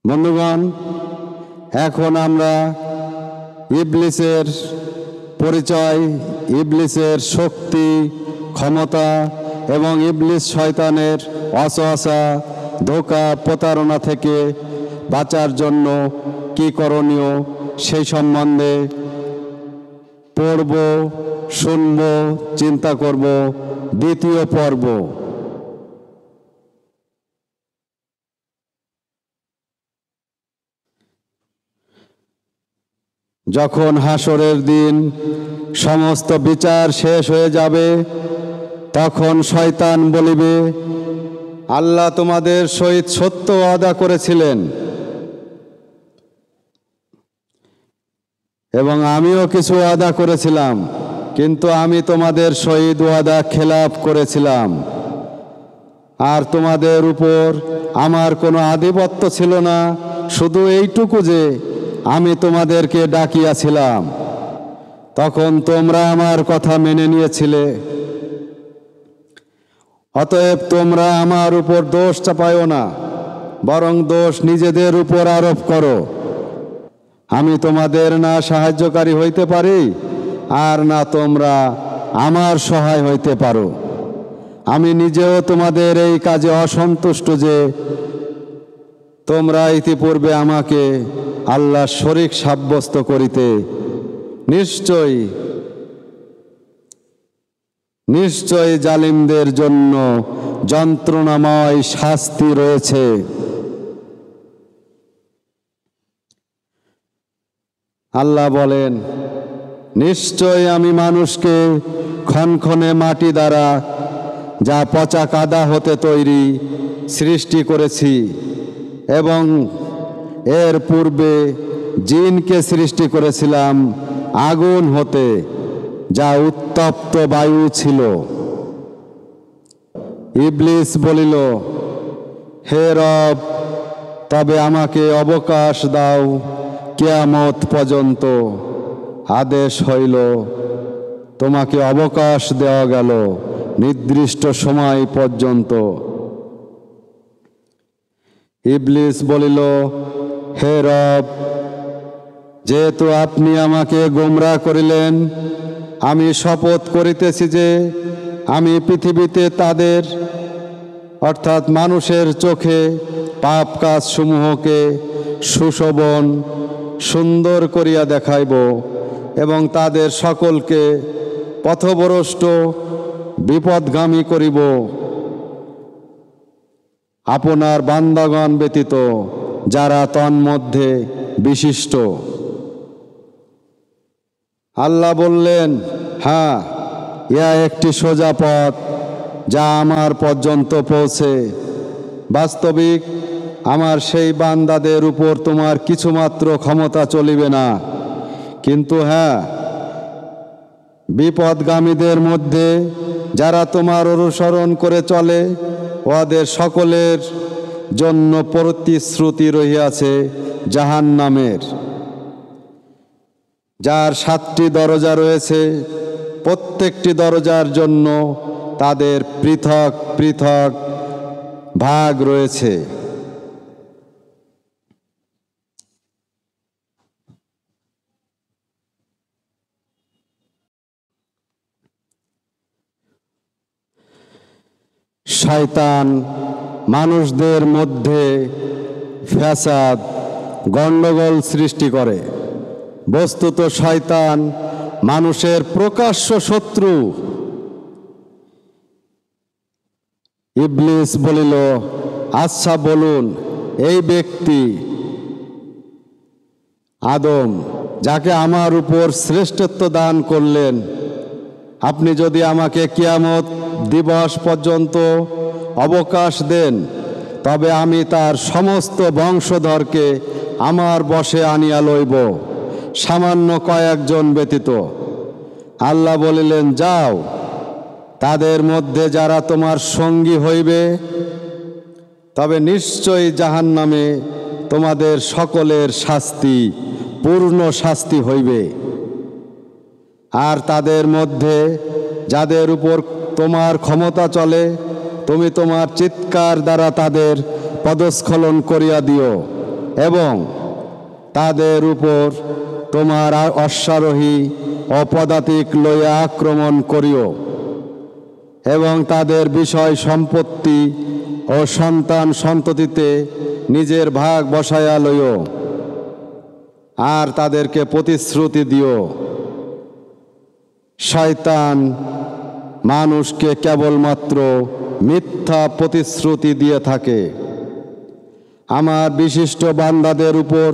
বন্ধুগণ, এখন আমরা ইবলিসের পরিচয়, ইবলিসের শক্তি, ক্ষমতা এবং ইবলিস শয়তানের অসওয়াসা, ধোঁকা, প্রতারণা থেকে বাঁচার জন্য কি করণীয় সেই সম্বন্ধে পড়ব, শুনব, চিন্তা করব। দ্বিতীয় পর্ব। যখন হাসরের দিন সমস্ত বিচার শেষ হয়ে যাবে, তখন শয়তান বলিবে, আল্লাহ তোমাদের সহিত সত্য ওয়াদা করেছিলেন এবং আমিও কিছু ওয়াদা করেছিলাম, কিন্তু আমি তোমাদের সহিত ওয়াদা খেলাপ করেছিলাম, আর তোমাদের উপর আমার কোনো আধিপত্য ছিল না, শুধু এইটুকু যে আমি তোমাদেরকে ডাকিয়াছিলাম। তখন তোমরা আমার কথা মেনে নিয়েছিলে। অতএব তোমরা আমার উপর দোষ চাপায়ও না, বরং দোষ নিজেদের উপর আরোপ করো। আমি তোমাদের না সাহায্যকারী হইতে পারি, আর না তোমরা আমার সহায় হইতে পারো। আমি নিজেও তোমাদের এই কাজে অসন্তুষ্ট যে তোমরা ইতিপূর্বে আমাকে আল্লাহর শরীক সাব্যস্ত করিতে। নিশ্চয়ই জালিমদের জন্য যন্ত্রণাময় শাস্তি রয়েছে। আল্লাহ বলেন, নিশ্চয় আমি মানুষকে ক্ষণক্ষণে মাটি দ্বারা, যা পচা কাদা হতে তৈরি, সৃষ্টি করেছি, এবং এর পূর্বে জিনকে সৃষ্টি করেছিলাম আগুন হতে, যা উত্তপ্ত বায়ু ছিল। ইবলিস বলিল, হে রব, তবে আমাকে অবকাশ দাও কিয়ামত পর্যন্ত। আদেশ হইল, তোমাকে অবকাশ দেওয়া গেল নির্দিষ্ট সময় পর্যন্ত। ইবলিস বলিল, হে রব, যেহেতু আপনি আমাকে গোমরাহ করিলেন, আমি শপথ করিতেছি যে আমি পৃথিবীতে তাদের অর্থাৎ মানুষের চোখে পাপ কাজ সমূহকে সুশোভন সুন্দর করিয়া দেখাইব এবং তাদের সকলকে পথভ্রষ্ট বিপদগামী করিব, আপনার বান্দাগণ ব্যতীত যারা তন্মধ্যে বিশিষ্ট। আল্লাহ বললেন, হ্যাঁ, ইহা একটি সোজা পথ যা আমার পর্যন্ত পৌঁছে। বাস্তবিক আমার সেই বান্দাদের উপর তোমার কিছুমাত্র ক্ষমতা চলিবে না, কিন্তু হ্যাঁ, বিপদগামীদের মধ্যে যারা তোমার অনুসরণ করে চলে, ওদের সকলের জন্য প্রতিশ্রুতি রহিয়াছে জাহান্নামের, যার 7টি দরজা রয়েছে। প্রত্যেকটি দরজার জন্য তাদের পৃথক পৃথক ভাগ রয়েছে। শয়তান মানুষদের মধ্যে ফ্যাসাদ, গণ্ডগোল সৃষ্টি করে। বস্তুত শয়তান মানুষের প্রকাশ্য শত্রু। ইবলিস বলিল, আচ্ছা বলুন, এই ব্যক্তি আদম, যাকে আমার উপর শ্রেষ্ঠত্ব দান করলেন, আপনি যদি আমাকে কিয়ামত দিবস পর্যন্ত অবকাশ দেন, তবে আমি তার সমস্ত বংশধরকে আমার বশে আনিয়া লইব, সামান্য কয়েকজন ব্যতীত। আল্লাহ বলিলেন, যাও, তাদের মধ্যে যারা তোমার সঙ্গী হইবে, তবে নিশ্চয়ই জাহান্নামে তোমাদের সকলের শাস্তি, পূর্ণ শাস্তি হইবে। আর তাদের মধ্যে যাদের উপর তোমার ক্ষমতা চলে, তুমি তোমার চিৎকার দ্বারা তাদের পদস্খলন করিয়া দিও এবং তাদের উপর তোমার অশ্বারোহী ও পদাতিক লইয়া আক্রমণ করিও এবং তাদের বিষয় সম্পত্তি ও সন্তান সন্ততিতে নিজের ভাগ বসায়া লইও, আর তাদেরকে প্রতিশ্রুতি দিও। শয়তান মানুষকে কেবলমাত্র মিথ্যা প্রতিশ্রুতি দিয়ে থাকে। আমার বিশিষ্ট বান্দাদের উপর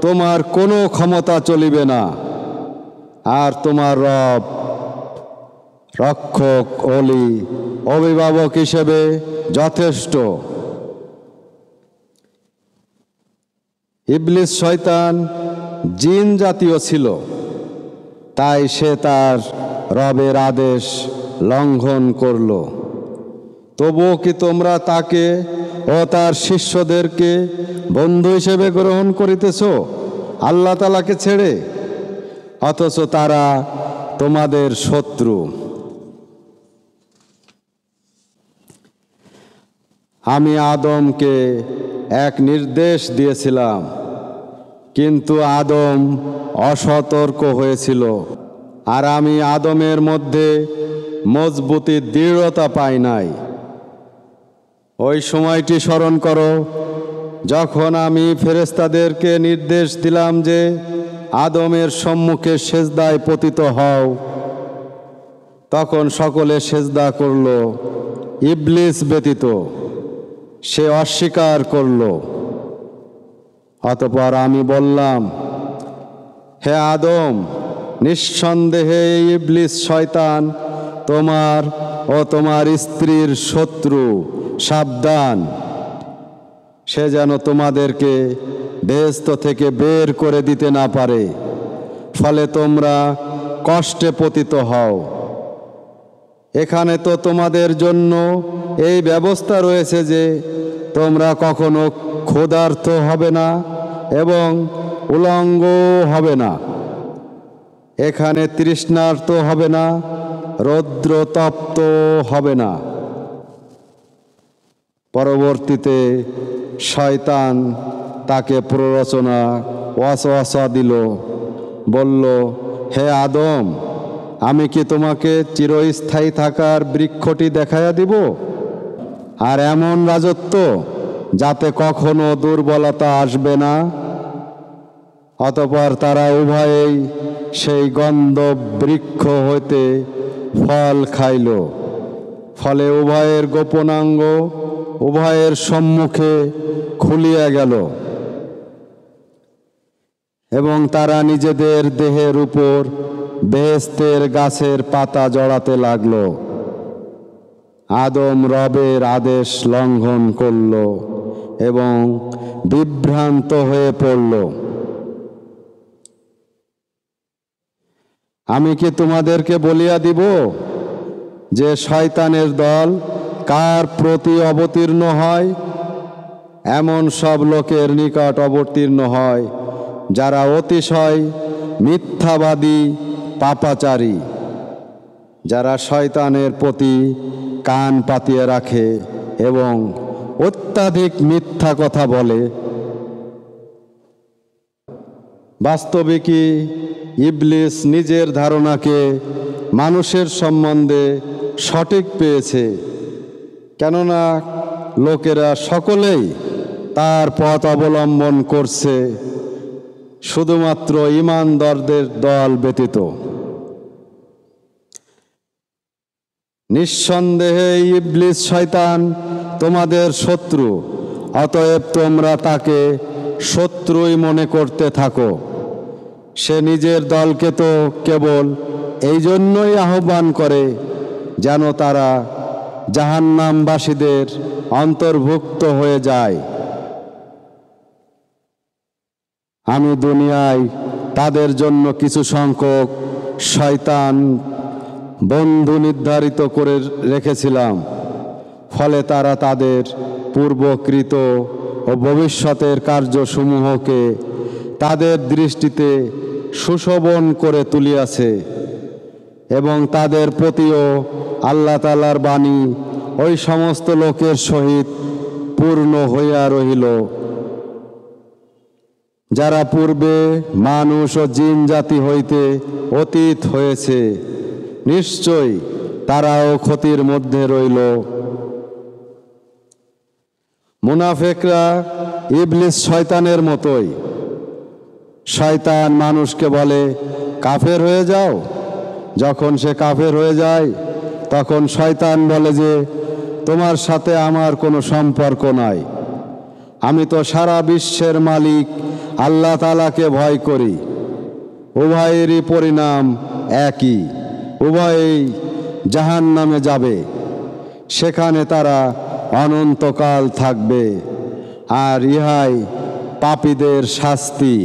তোমার কোনো ক্ষমতা চলিবে না, আর তোমার রব রক্ষক, অলি, অভিভাবক হিসেবে যথেষ্ট। ইবলিস শয়তান জিন জাতীয় ছিল, তাই সে তার রবের আদেশ লঙ্ঘন করল। তবুও কি তোমরা তাকে ও তার শিষ্যদেরকে বন্ধু হিসেবে গ্রহণ করিতেছ আল্লাহ তাআলাকে ছেড়ে, অথচ তারা তোমাদের শত্রু। আমি আদমকে এক নির্দেশ দিয়েছিলাম, কিন্তু আদম অসতর্ক হয়েছিল, আর আমি আদমের মধ্যে মজবুতি দৃঢ়তা পাই নাই। ওই সময়টি স্মরণ করো যখন আমি ফেরেশতাদেরকে নির্দেশ দিলাম যে আদমের সম্মুখে সেজদায় পতিত হও। তখন সকলে সেজদা করল, ইবলিস ব্যতীত। সে অস্বীকার করল। অতঃপর আমি বললাম, হে আদম, নিঃসন্দেহে ইবলিস শয়তান তোমার ও তোমার স্ত্রীর শত্রু, সাবধান। সে যেন তোমাদেরকে বেহেশত থেকে বের করে দিতে না পারে, ফলে তোমরা কষ্টে পতিত হও। এখানে তো তোমাদের জন্য এই ব্যবস্থা রয়েছে যে তোমরা কখনো ক্ষুধার্ত হবে না এবং উলঙ্গ হবে না। এখানে তৃষ্ণার্ত হবে না, রৌদ্রতপ্ত হবে না। পরবর্তীতে শয়তান তাকে প্ররোচনা ওয়াসওয়াসা দিল, বলল, হে আদম, আমি কি তোমাকে চিরস্থায়ী থাকার বৃক্ষটি দেখাইয়া দিব, আর এমন রাজত্ব যাতে কখনো দুর্বলতা আসবে না? অতঃপর তারা উভয়েই সেই গন্ধব বৃক্ষ হইতে ফল খাইল। ফলে উভয়ের গোপনাঙ্গ উভয়ের সম্মুখে খুলিয়া গেল এবং তারা নিজেদের দেহের উপর বেহেশতের গাছের পাতা জড়াতে লাগল। আদম রবের আদেশ লঙ্ঘন করল এবং বিভ্রান্ত হয়ে পড়ল। আমি কি তোমাদেরকে বলিয়া দিব যে শয়তানের দল কার প্রতি অবতীর্ণ হয়? এমন সব লোকের নিকট অবতীর্ণ হয় যারা অতিশয় মিথ্যাবাদী, পাপাচারী, যারা শয়তানের প্রতি কান পাতিয়ে রাখে এবং অত্যাধিক মিথ্যা কথা বলে। বাস্তবিকই ইবলিস নিজের ধারণাকে মানুষের সম্বন্ধে সঠিক পেয়েছে, কেননা লোকেরা সকলেই তার পথ অবলম্বন করছে, শুধুমাত্র ঈমানদারদের দল ব্যতীত। নিঃসন্দেহে ইবলিস শয়তান তোমাদের শত্রু, অতএব তোমরা তাকে শত্রুই মনে করতে থাকো। সে নিজের দলকে তো কেবল এই জন্যই আহ্বান করে যেন তারা জাহান্নামবাসীদের অন্তর্ভুক্ত হয়ে যায়। আমি দুনিয়ায় তাদের জন্য কিছু সংখ্যক শয়তান বন্ধু নির্ধারিত করে রেখেছিলাম, ফলে তারা তাদের পূর্বকৃত ও ভবিষ্যতের কার্যসমূহকে তাদের দৃষ্টিতে সুশোভন করে তুলিয়াছে এবং তাদের প্রতিও আল্লাহ তাআলার বাণী ওই সমস্ত লোকের সহিত পূর্ণ হইয়া রহিল যারা পূর্বে মানুষ ও জিন জাতি হইতে অতীত হয়েছে, নিশ্চয়ই তারাও ক্ষতির মধ্যে রইল। মুনাফিকরা ইবলিস শয়তানের মতোই। শয়তান মানুষকে বলে কাফের হয়ে যাও। যখন সে কাফের হয়ে যায় তখন শয়তান বলে যে তোমার সাথে আমার কোনো সম্পর্ক নাই, আমি তো সারা বিশ্বের মালিক আল্লাহ তাআলাকে ভয় করি। উভয়েরই পরিণাম একই, উভয়েই জাহান্নামে যাবে, সেখানে তারা অনন্তকাল থাকবে, আর ইহাই পাপীদের শাস্তি।